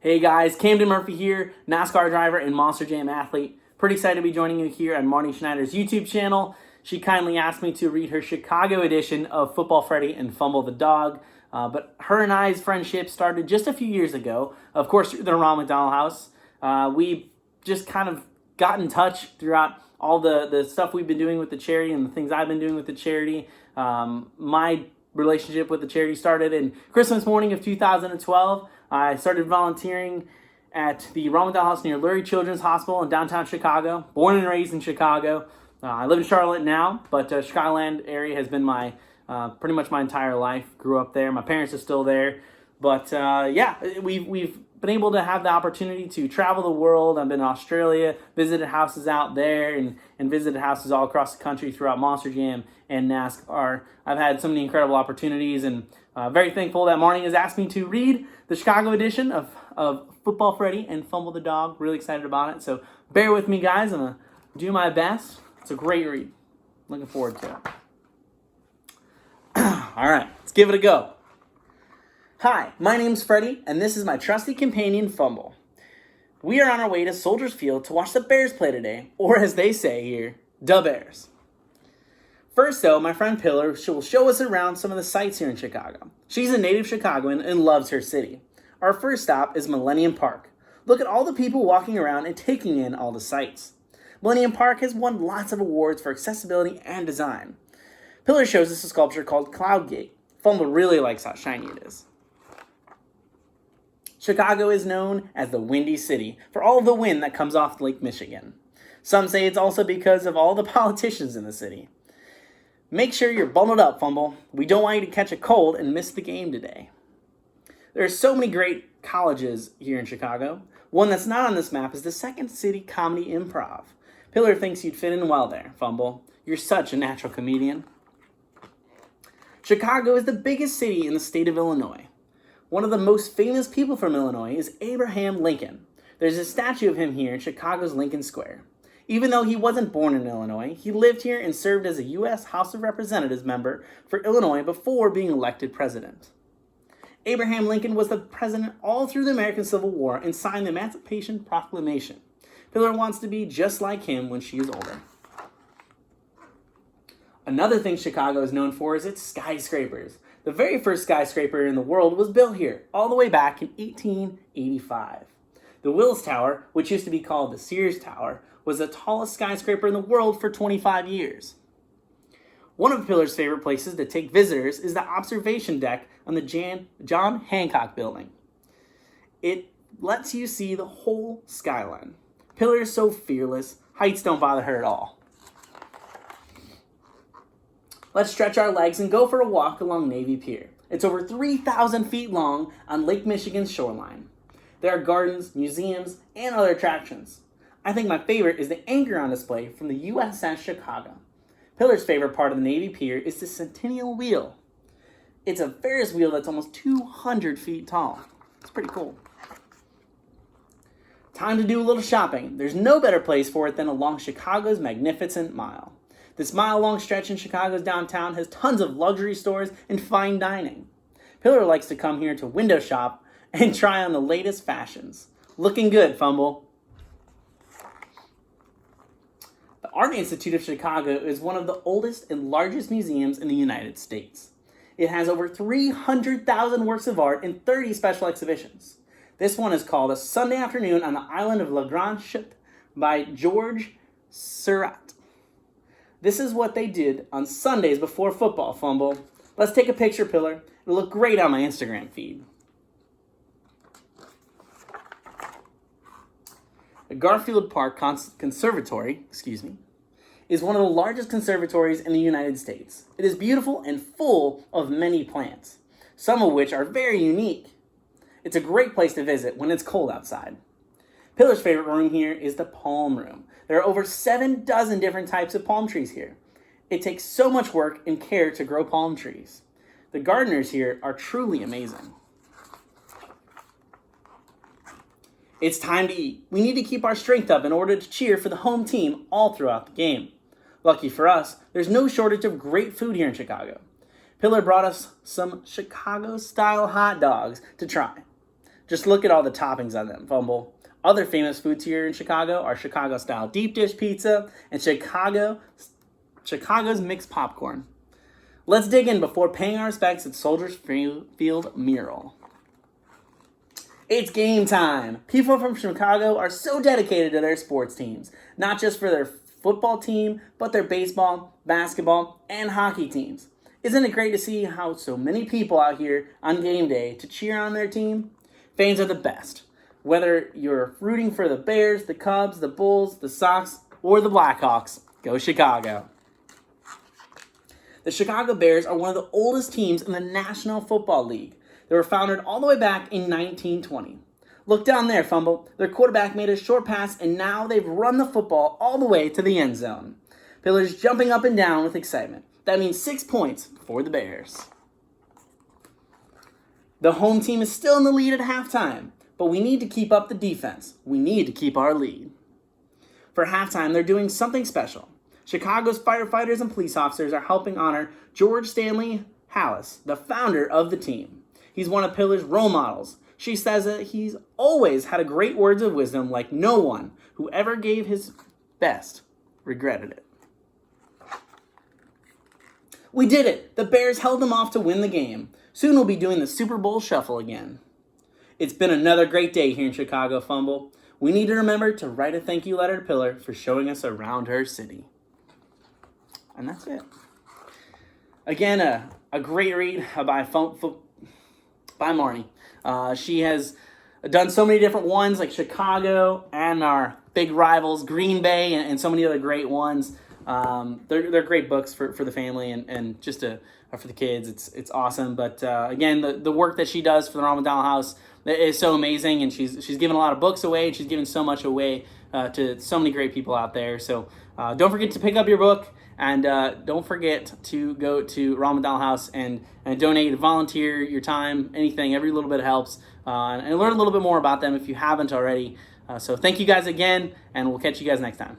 Hey guys, Camden Murphy here, NASCAR driver and Monster Jam athlete. Pretty excited to be joining you here on Marnie Schneider's YouTube channel. She kindly asked me to read her Chicago edition of Football Freddie and Fumble the Dog. But her and I's friendship started just a few years ago. Of course, through the Ronald McDonald House. We just kind of got in touch throughout all the stuff we've been doing with the charity and the things I've been doing with the charity. My relationship with the charity started in Christmas morning of 2012. I started volunteering at the Ronald McDonald House near Lurie Children's Hospital in downtown Chicago. Born and raised in Chicago. I live in Charlotte now, but Chicagoland area has been my pretty much my entire life. Grew up there. My parents are still there. But yeah, we've been able to have the opportunity to travel the world. I've been in Australia, visited houses out there, and visited houses all across the country throughout Monster Jam and NASCAR. I've had so many incredible opportunities, and very thankful that Marnie has asked me to read the Chicago edition of Football Freddie and Fumble the Dog. Really excited about it. So bear with me, guys. I'm going to do my best. It's a great read. Looking forward to it. All right, let's give it a go. Hi, my name's Freddie, and this is my trusty companion, Fumble. We are on our way to Soldiers Field to watch the Bears play today, or as they say here, da Bears. First, though, my friend Pillar will show us around some of the sights here in Chicago. She's a native Chicagoan and loves her city. Our first stop is Millennium Park. Look at all the people walking around and taking in all the sights. Millennium Park has won lots of awards for accessibility and design. Pillar shows us a sculpture called Cloud Gate. Fumble really likes how shiny it is. Chicago is known as the Windy City for all of the wind that comes off Lake Michigan. Some say it's also because of all the politicians in the city. Make sure you're bundled up, Fumble. We don't want you to catch a cold and miss the game today. There are so many great colleges here in Chicago. One that's not on this map is the Second City Comedy Improv. Pillar thinks you'd fit in well there, Fumble. You're such a natural comedian. Chicago is the biggest city in the state of Illinois. One of the most famous people from Illinois is Abraham Lincoln. There's a statue of him here in Chicago's Lincoln Square. Even though he wasn't born in Illinois, he lived here and served as a U.S. House of Representatives member for Illinois before being elected president. Abraham Lincoln was the president all through the American Civil War and signed the Emancipation Proclamation. Pillar wants to be just like him when she is older. Another thing Chicago is known for is its skyscrapers. The very first skyscraper in the world was built here, all the way back in 1885. The Willis Tower, which used to be called the Sears Tower, was the tallest skyscraper in the world for 25 years. One of Pillar's favorite places to take visitors is the observation deck on the John Hancock Building. It lets you see the whole skyline. Pillar is so fearless, heights don't bother her at all. Let's stretch our legs and go for a walk along Navy Pier. It's over 3,000 feet long on Lake Michigan's shoreline. There are gardens, museums, and other attractions. I think my favorite is the anchor on display from the USS Chicago. Pillar's favorite part of the Navy Pier is the Centennial Wheel. It's a Ferris wheel that's almost 200 feet tall. It's pretty cool. Time to do a little shopping. There's no better place for it than along Chicago's Magnificent Mile. This mile-long stretch in Chicago's downtown has tons of luxury stores and fine dining. Pillar likes to come here to window shop and try on the latest fashions. Looking good, Fumble. The Art Institute of Chicago is one of the oldest and largest museums in the United States. It has over 300,000 works of art and 30 special exhibitions. This one is called A Sunday Afternoon on the Island of La Grande Chute by George Seurat. This is what they did on Sundays before football, Fumble. Let's take a picture, Pillar. It'll look great on my Instagram feed. The Garfield Park Conservatory, is one of the largest conservatories in the United States. It is beautiful and full of many plants, some of which are very unique. It's a great place to visit when it's cold outside. Pillar's favorite room here is the palm room. There are over 7 dozen different types of palm trees here. It takes so much work and care to grow palm trees. The gardeners here are truly amazing. It's time to eat. We need to keep our strength up in order to cheer for the home team all throughout the game. Lucky for us, there's no shortage of great food here in Chicago. Pillar brought us some Chicago-style hot dogs to try. Just look at all the toppings on them, Fumble. Other famous foods here in Chicago are Chicago-style deep dish pizza and Chicago's mixed popcorn. Let's dig in before paying our respects at Soldiers Field mural. It's game time. People from Chicago are so dedicated to their sports teams, not just for their football team, but their baseball, basketball, and hockey teams. Isn't it great to see how so many people out here on game day to cheer on their team? Fans are the best. Whether you're rooting for the Bears, the Cubs, the Bulls, the Sox, or the Blackhawks, go Chicago. The Chicago Bears are one of the oldest teams in the National Football League. They were founded all the way back in 1920. Look down there, Fumble. Their quarterback made a short pass, and now they've run the football all the way to the end zone. Pillars jumping up and down with excitement. That means 6 points for the Bears. The home team is still in the lead at halftime, but we need to keep up the defense. We need to keep our lead. For halftime, they're doing something special. Chicago's firefighters and police officers are helping honor George Stanley Hallis, the founder of the team. He's one of Pillar's role models. She says that he's always had a great words of wisdom like no one who ever gave his best regretted it. We did it! The Bears held them off to win the game. Soon we'll be doing the Super Bowl shuffle again. It's been another great day here in Chicago, Fumble. We need to remember to write a thank you letter to Pillar for showing us around her city. And that's it. Again, a great read by Marnie. She has done so many different ones like Chicago and our big rivals, Green Bay, and so many other great ones. They're great books for the family and just for the kids. It's awesome. But again, the work that she does for the Ronald McDonald House is so amazing, and she's given a lot of books away, and she's given so much away to so many great people out there. So don't forget to pick up your book, and don't forget to go to Ronald McDonald House and donate, volunteer your time, anything. Every little bit helps, and learn a little bit more about them if you haven't already. So thank you guys again, and we'll catch you guys next time.